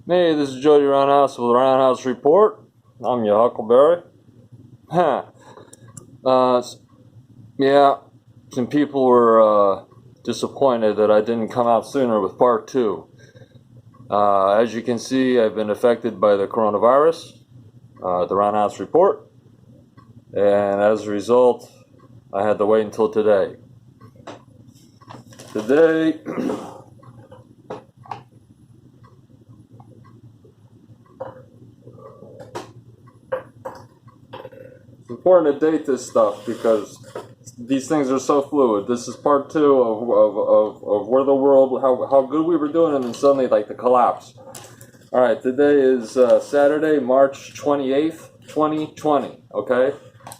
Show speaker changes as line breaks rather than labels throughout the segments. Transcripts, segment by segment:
Hey, this is Jody Roundhouse with the Roundhouse Report. I'm your Huckleberry. Huh. Uh, yeah, some people were disappointed that I didn't come out sooner with part two. As you can see, I've been affected by the coronavirus, the Roundhouse Report, and as a result, I had to wait until today. Today, it's important to date this stuff because these things are so fluid. This is part two of where the world, how good we were doing, and then suddenly, like, the collapse. All right, today is Saturday, March 28th, 2020, okay?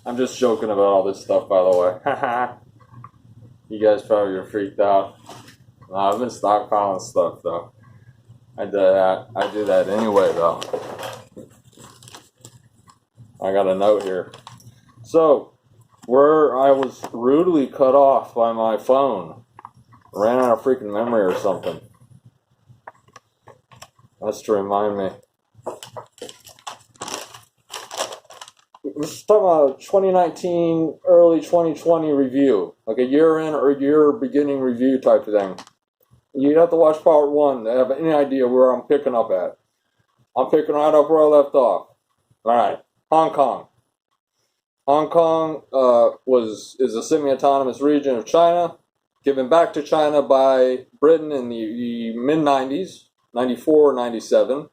I'm just joking about all this stuff, by the way. You guys probably are freaked out. No, I've been stockpiling stuff, though. I do that anyway, though. I got a note here. So, where I was rudely cut off by my phone. Ran out of freaking memory or something. That's to remind me. Let's talk about 2019, early 2020 review. Like a year in or year beginning review type of thing. You'd have to watch part one to have any idea where I'm picking up at. I'm picking right up where I left off. Alright, Hong Kong. Hong Kong is a semi-autonomous region of China, given back to China by Britain in the mid-90s, 94 or 97.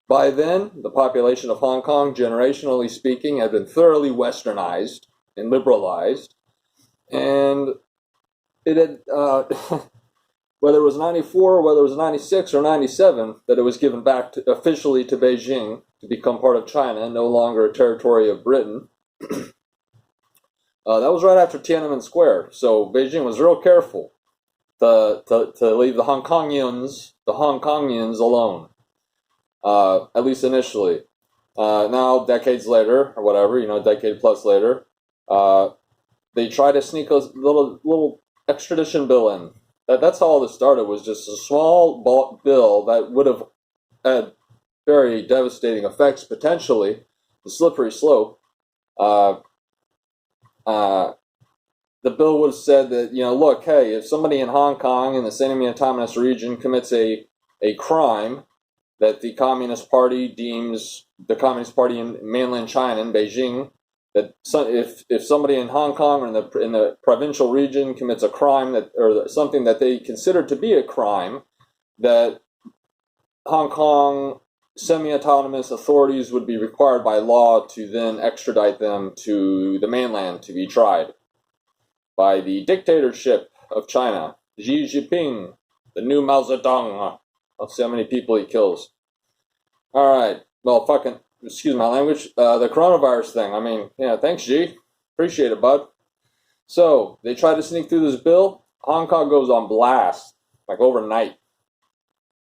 By then, the population of Hong Kong, generationally speaking, had been thoroughly westernized and liberalized. And it had, whether it was 94, whether it was 96 or 97, that it was given back officially to Beijing to become part of China, no longer a territory of Britain. That was right after Tiananmen Square, so Beijing was real careful to leave the Hong Kongians alone, at least initially. Now, decades later, or whatever, decade plus later, they try to sneak a little extradition bill in. That's how all this started, was just a small bill that would have had very devastating effects, potentially, the slippery slope. The bill would have said that, look, hey, if somebody in Hong Kong in the semi-autonomous region commits a crime that the Communist Party deems, the Communist Party in mainland China, in Beijing, that if somebody in Hong Kong or in the provincial region commits a crime or something that they consider to be a crime, that Hong Kong semi-autonomous authorities would be required by law to then extradite them to the mainland to be tried by the dictatorship of China, Xi Jinping, the new Mao Zedong. Let's see how many people he kills. All right. Well, excuse my language. The coronavirus thing. I mean, yeah, thanks, Xi. Appreciate it, bud. So they try to sneak through this bill. Hong Kong goes on blast, like overnight.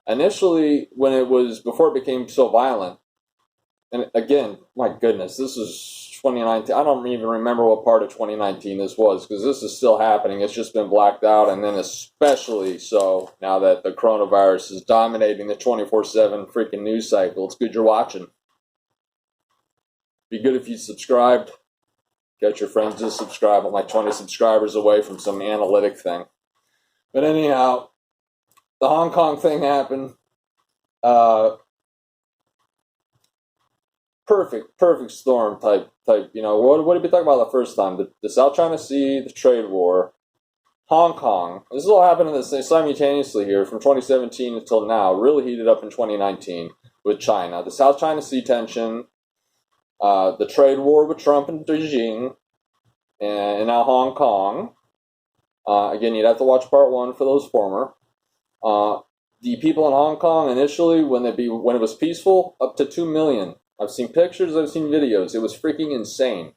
Initially, before it became so violent, and again, my goodness, this is 2019. I don't even remember what part of 2019 this was, because this is still happening. It's just been blacked out, and then especially so now that the coronavirus is dominating the 24/7 freaking news cycle. It's good you're watching. Be good if you subscribed. Get your friends to subscribe. I'm like 20 subscribers away from some analytic thing. But anyhow, the Hong Kong thing happened. Perfect storm type. What did we talk about the first time? The South China Sea, the trade war, Hong Kong. This is all happening simultaneously here from 2017 until now. Really heated up in 2019 with China. The South China Sea tension, the trade war with Trump and Beijing, and now Hong Kong. Again, you'd have to watch part one for those former. The people in Hong Kong initially, when it was peaceful, up to 2 million. I've seen pictures, I've seen videos. It was freaking insane.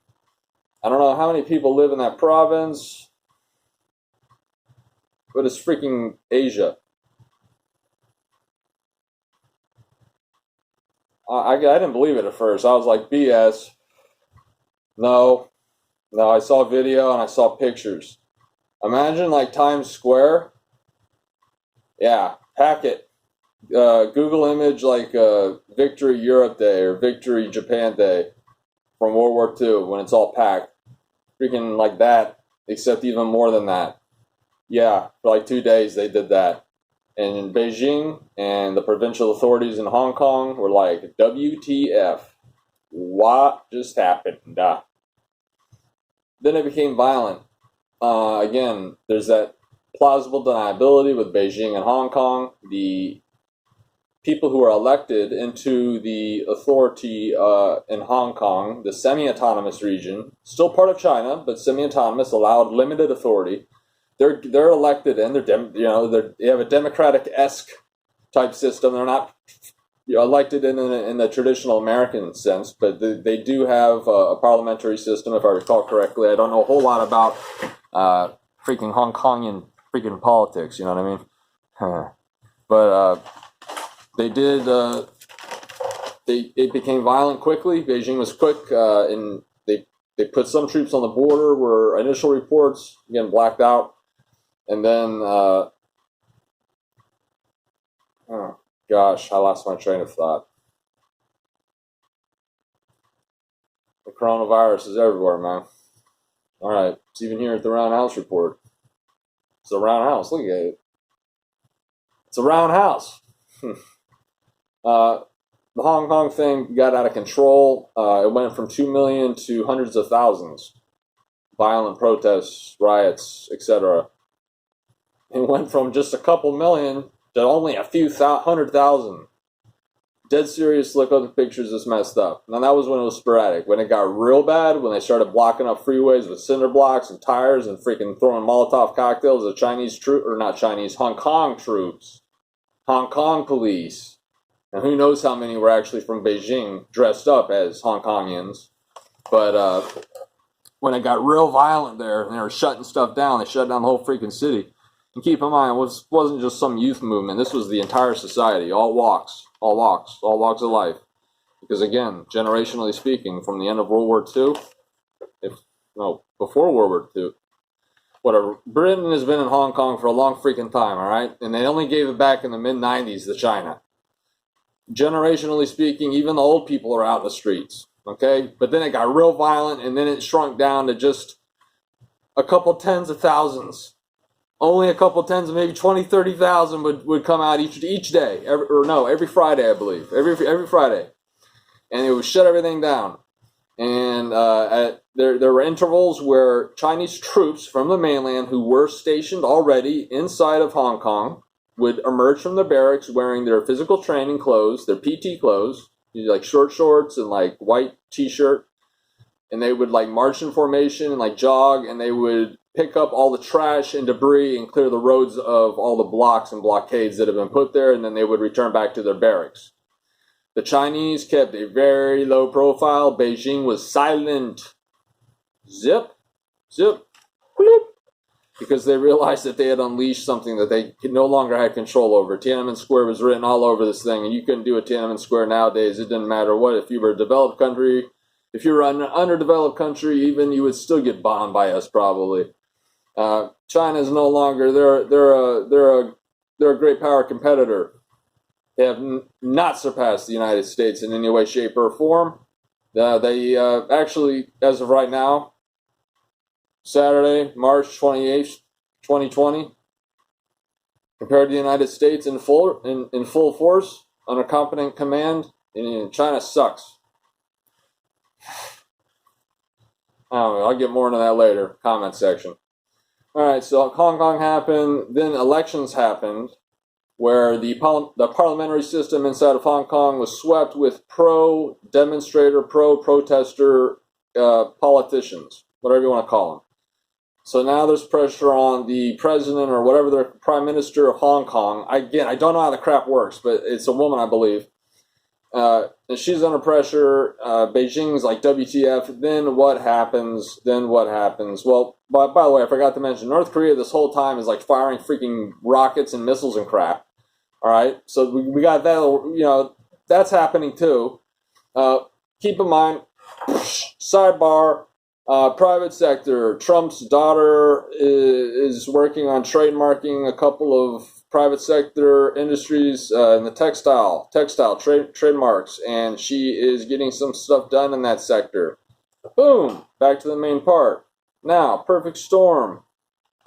I don't know how many people live in that province, but it's freaking Asia. I didn't believe it at first. I was like, BS. No, I saw video and I saw pictures. Imagine like Times Square. Yeah, pack it. Google image like Victory Europe Day or Victory Japan Day from World War II when it's all packed. Freaking like that, except even more than that. Yeah, for like 2 days they did that. And in Beijing and the provincial authorities in Hong Kong were like, WTF? What just happened? Then it became violent. Again, there's that plausible deniability with Beijing and Hong Kong. The people who are elected into the authority in Hong Kong, the semi-autonomous region, still part of China, but semi-autonomous, allowed limited authority. They're elected and they have a democratic-esque type system. They're not elected in the traditional American sense, but they do have a parliamentary system, if I recall correctly. I don't know a whole lot about freaking Hong Kongian freaking politics, you know what I mean? But they did. It became violent quickly. Beijing was quick, and they put some troops on the border. Were initial reports again blacked out, and then oh gosh, I lost my train of thought. The coronavirus is everywhere, man. All right, it's even here at the Round House report. It's a round house. Look at it. It's a round house. The Hong Kong thing got out of control. It went from 2 million to hundreds of thousands. Violent protests, riots, etc. It went from just a couple million to only a few 100,000. Dead serious, look at the pictures, it's messed up. Now that was when it was sporadic. When it got real bad, when they started blocking up freeways with cinder blocks and tires and freaking throwing Molotov cocktails at Hong Kong troops. Hong Kong police. And who knows how many were actually from Beijing dressed up as Hong Kongians. But when it got real violent there and they were shutting stuff down, they shut down the whole freaking city. And keep in mind, it wasn't just some youth movement. This was the entire society, all walks of life. Because again, generationally speaking, from the end of World War II, before World War II, whatever, Britain has been in Hong Kong for a long freaking time, all right? And they only gave it back in the mid-90s to China. Generationally speaking, even the old people are out in the streets, okay? But then it got real violent, and then it shrunk down to just a couple tens of thousands. Only a couple tens, maybe 20, 30,000 would come out each day, every Friday, I believe, every Friday, and it would shut everything down. And there were intervals where Chinese troops from the mainland who were stationed already inside of Hong Kong would emerge from the barracks wearing their physical training clothes, their PT clothes, like short shorts and like white t-shirt, and they would like march in formation and like jog, and they would pick up all the trash and debris and clear the roads of all the blocks and blockades that have been put there, and then they would return back to their barracks. The Chinese kept a very low profile. Beijing was silent. Zip, bloop, because they realized that they had unleashed something that they no longer had control over. Tiananmen Square was written all over this thing, and you couldn't do a Tiananmen Square nowadays. It didn't matter what. If you were a developed country, if you were an underdeveloped country, even, you would still get bombed by us probably. China is no longer. They're a great power competitor. They have not surpassed the United States in any way, shape, or form. They actually, as of right now, Saturday, March 28th, 2020, compared to the United States in full force, under competent command, China sucks. I don't know, I'll get more into that later, comment section. Alright, so Hong Kong happened, then elections happened, where the parliamentary system inside of Hong Kong was swept with pro-demonstrator, pro-protester politicians, whatever you want to call them. So now there's pressure on the president or whatever, the prime minister of Hong Kong. Again, I don't know how the crap works, but it's a woman, I believe. And she's under pressure. Beijing's like, WTF, then what happens? Well, by the way, I forgot to mention, North Korea this whole time is like firing freaking rockets and missiles and crap. All right, so we got that, that's happening too. Keep in mind, sidebar, private sector, Trump's daughter is working on trademarking a couple of private sector industries in the textile trademarks, and she is getting some stuff done in that sector. Boom! Back to the main part. Now, perfect storm.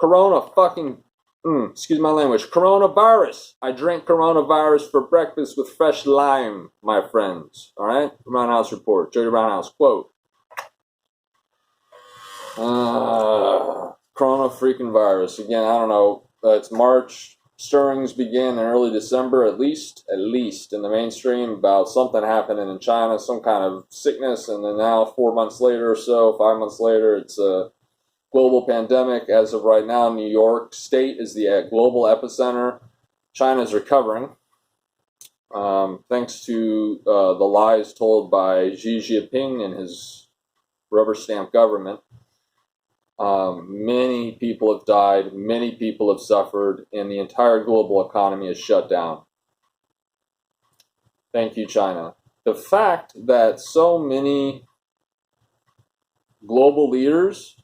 Excuse my language. Coronavirus. I drank coronavirus for breakfast with fresh lime, my friends. All right? Brown House Report. Jody Brown House. Quote. Corona freaking virus. Again, I don't know. It's March. Stirrings began in early December, at least in the mainstream, about something happening in China, some kind of sickness, and then now 4 months later or so, 5 months later, it's a global pandemic. As of right now, New York State is the global epicenter. China is recovering, thanks to the lies told by Xi Jinping and his rubber stamp government. Many people have died, many people have suffered, and the entire global economy is shut down. Thank you, China. The fact that so many global leaders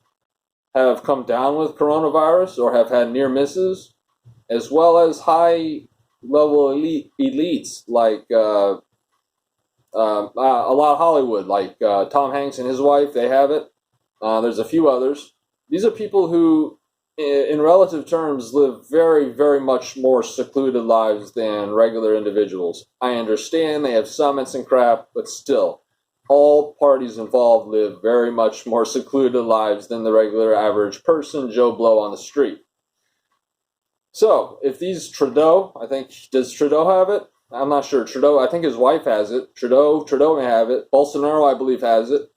have come down with coronavirus or have had near misses, as well as high-level elites like a lot of Hollywood, like Tom Hanks and his wife, they have it. There's a few others. These are people who, in relative terms, live very, very much more secluded lives than regular individuals. I understand they have summits and crap, but still, all parties involved live very much more secluded lives than the regular average person, Joe Blow on the street. So, if these Trudeau, does Trudeau have it? I'm not sure. Trudeau, I think his wife has it. Trudeau may have it. Bolsonaro, I believe, has it.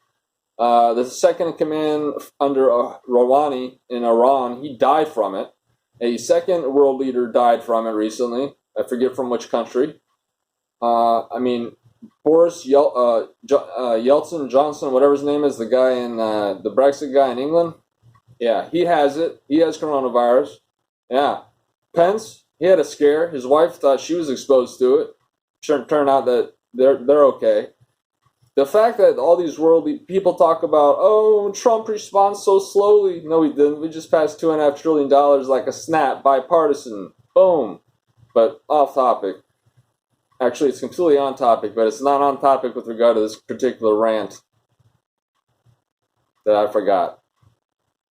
The second in command under Rouhani in Iran, he died from it. A second world leader died from it recently. I forget from which country. Boris Yeltsin, Johnson, whatever his name is, the guy in the Brexit guy in England. Yeah, he has it. He has coronavirus. Yeah. Pence, he had a scare. His wife thought she was exposed to it. Turned out that they're okay. The fact that all these worldly people talk about, oh, Trump responds so slowly. No, he didn't. We just passed $2.5 trillion like a snap, bipartisan. Boom. But off topic. Actually, it's completely on topic, but it's not on topic with regard to this particular rant that I forgot.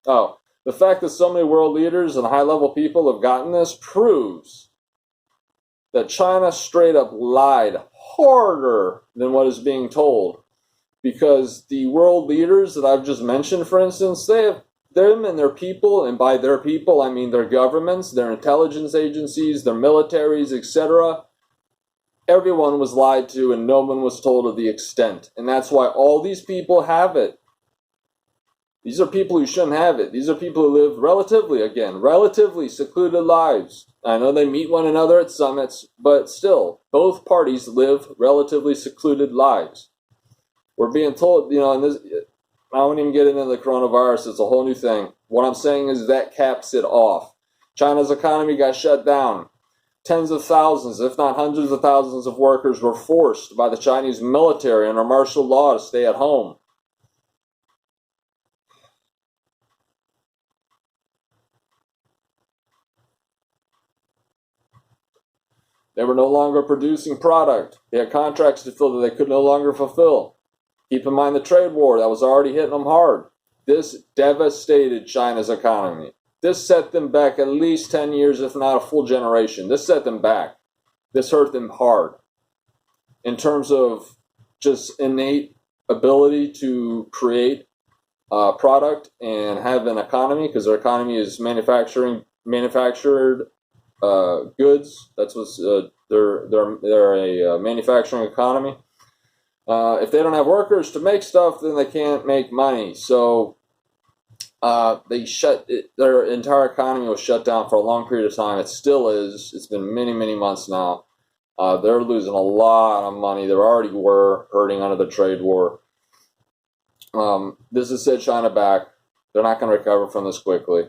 Oh, the fact that so many world leaders and high-level people have gotten this proves that China straight up lied harder than what is being told, because the world leaders that I've just mentioned, for instance, they have them and their people, and by their people I mean their governments, their intelligence agencies, their militaries, etc. Everyone was lied to and no one was told of the extent, and that's why all these people have it. These are people who shouldn't have it. These are people who live relatively secluded lives. I know they meet one another at summits, but still, both parties live relatively secluded lives. We're being told, and this, I won't even get into the coronavirus, it's a whole new thing. What I'm saying is that caps it off. China's economy got shut down. Tens of thousands, if not hundreds of thousands of workers were forced by the Chinese military under martial law to stay at home. They were no longer producing product. They had contracts to fill that they could no longer fulfill. Keep in mind the trade war that was already hitting them hard. This devastated China's economy. This set them back at least 10 years, if not a full generation. This set them back. This hurt them hard. In terms of just innate ability to create product and have an economy, because their economy is manufactured goods. That's what's they're a manufacturing economy. If they don't have workers to make stuff, then they can't make money. So their entire economy was shut down for a long period of time. It still is. It's been many, many months now. They're losing a lot of money. They already were hurting under the trade war. This has set China back. They're not going to recover from this quickly.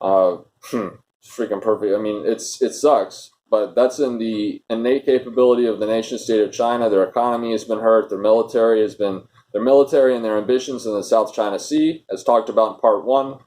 Freaking perfect. I mean, it sucks, but that's in the innate capability of the nation state of China. Their economy has been hurt. Their military and their ambitions in the South China Sea, as talked about in part 1,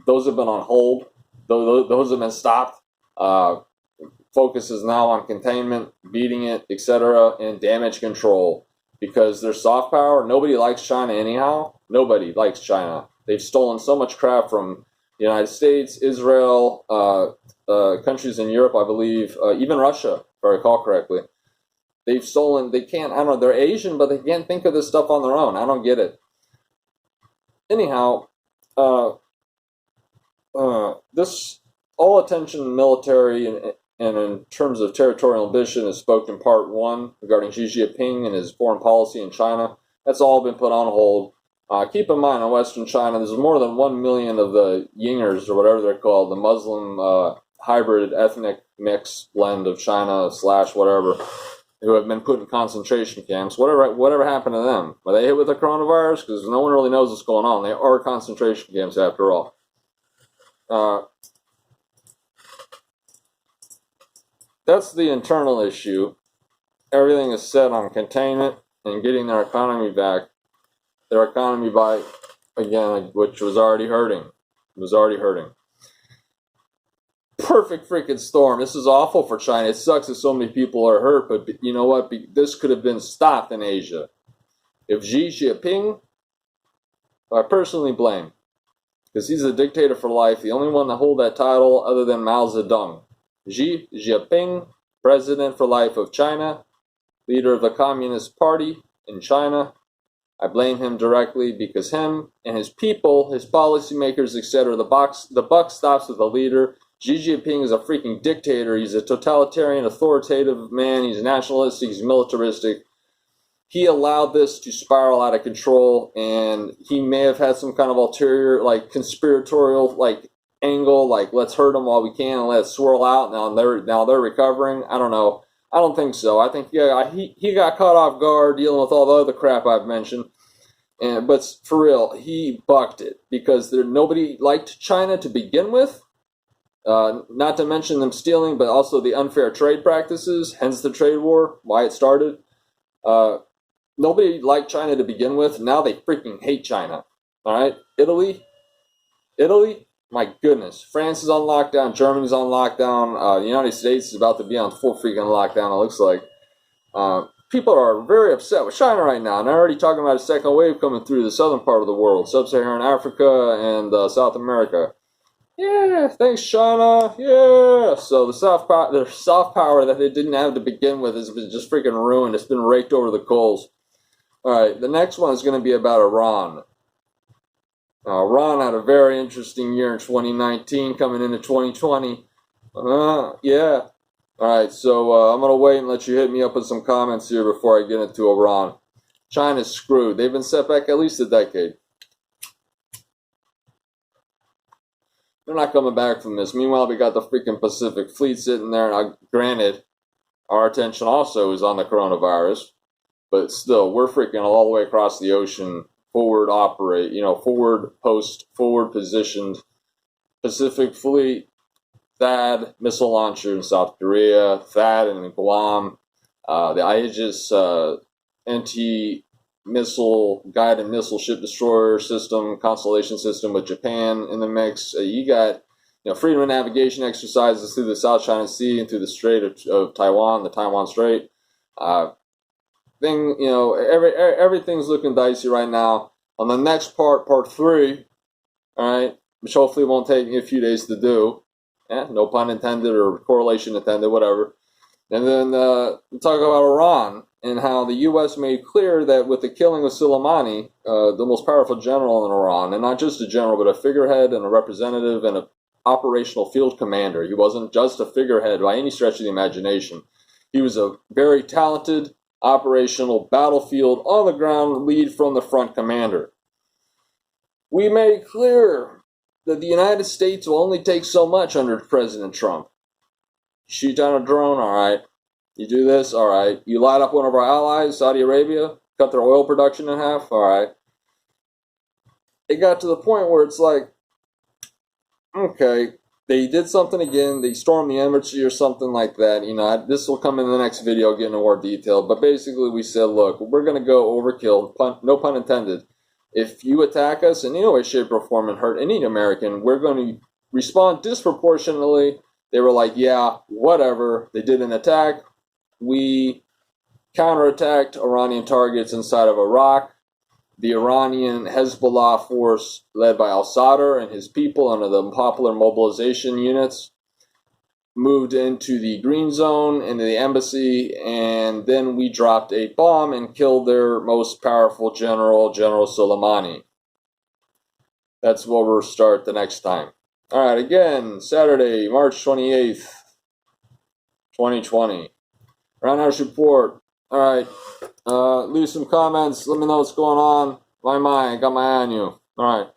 those have been on hold. Those have been stopped. Focus is now on containment, beating it, etc., and damage control. Because their soft power, nobody likes China anyhow. Nobody likes China. They've stolen so much crap from the United States, Israel, countries in Europe, I believe, even Russia, if I recall correctly. They've stolen, they can't, I don't know, they're Asian, but they can't think of this stuff on their own. I don't get it. Anyhow, this all attention military and in terms of territorial ambition is spoken in part one regarding Xi Jinping and his foreign policy in China. That's all been put on hold. Keep in mind, in Western China, there's more than 1 million of the Yingers, or whatever they're called, the Muslim hybrid ethnic mix blend of China / whatever, who have been put in concentration camps. Whatever happened to them? Were they hit with the coronavirus? Because no one really knows what's going on. They are concentration camps after all. That's the internal issue. Everything is set on containment and getting their economy back. Their economy by, again, which was already hurting. Perfect freaking storm. This is awful for China. It sucks that so many people are hurt, but you know what? This could have been stopped in Asia. If Xi Jinping, I personally blame, because he's a dictator for life, the only one to hold that title other than Mao Zedong. Xi Jinping, president for life of China, leader of the Communist Party in China. I blame him directly because him and his people, his policymakers, etc., the buck stops with the leader. Xi Jinping is a freaking dictator. He's a totalitarian, authoritative man. He's nationalistic. He's militaristic. He allowed this to spiral out of control, and he may have had some kind of ulterior, like conspiratorial, like angle, like let's hurt them while we can and let it swirl out. Now they're recovering. I don't know. I don't think so. I think he got caught off guard dealing with all the other crap I've mentioned. But for real, he bucked it because nobody liked China to begin with. Not to mention them stealing, but also the unfair trade practices, hence the trade war, why it started. Nobody liked China to begin with. Now they freaking hate China. All right? Italy, my goodness. France is on lockdown. Germany's on lockdown. The United States is about to be on full freaking lockdown, it looks like. People are very upset with China right now. And they're already talking about a second wave coming through the southern part of the world, sub-Saharan Africa and South America. Yeah, thanks, China. Yeah. So the soft power that they didn't have to begin with has been just freaking ruined. It's been raked over the coals. All right, the next one is going to be about Iran. Iran had a very interesting year in 2019, coming into 2020. Yeah. All right, so I'm going to wait and let you hit me up with some comments here before I get into Iran. China's screwed. They've been set back at least a decade. They're not coming back from this. Meanwhile, we got the freaking Pacific Fleet sitting there. Now, granted, our attention also is on the coronavirus, but still, we're freaking all the way across the ocean, forward positioned Pacific Fleet, THAAD missile launcher in South Korea, THAAD in Guam, the Aegis anti-missile guided missile ship destroyer system, constellation system with Japan in the mix. You got freedom of navigation exercises through the South China Sea and through the Strait of Taiwan, the Taiwan Strait. Everything's looking dicey right now. On the next part 3, all right, which hopefully won't take me a few days to do. No pun intended or correlation intended, whatever. And then we'll talk about Iran and how the U.S. made clear that with the killing of Soleimani, the most powerful general in Iran, and not just a general, but a figurehead and a representative and an operational field commander. He wasn't just a figurehead by any stretch of the imagination. He was a very talented, operational, battlefield, on-the-ground, lead from the front commander. We made clear that the United States will only take so much under President Trump. You shoot down a drone, all right. You do this, all right. You light up one of our allies, Saudi Arabia, cut their oil production in half, all right. It got to the point where it's like, okay, they did something again. They stormed the embassy or something like that. This will come in the next video, get into more detail. But basically, we said, look, we're going to go overkill, no pun intended. If you attack us in any way, shape, or form and hurt any American, we're going to respond disproportionately They were like, yeah, whatever. They did an attack. We counterattacked Iranian targets inside of Iraq. The Iranian Hezbollah force, led by al-Sadr and his people under the Popular Mobilization Units, moved into the green zone, into the embassy, and then we dropped a bomb and killed their most powerful general, General Soleimani. That's where we'll start the next time. All right, again, Saturday, March 28th, 2020. Roundhouse Report. All right, leave some comments. Let me know what's going on. My mind, got my eye on you. All right.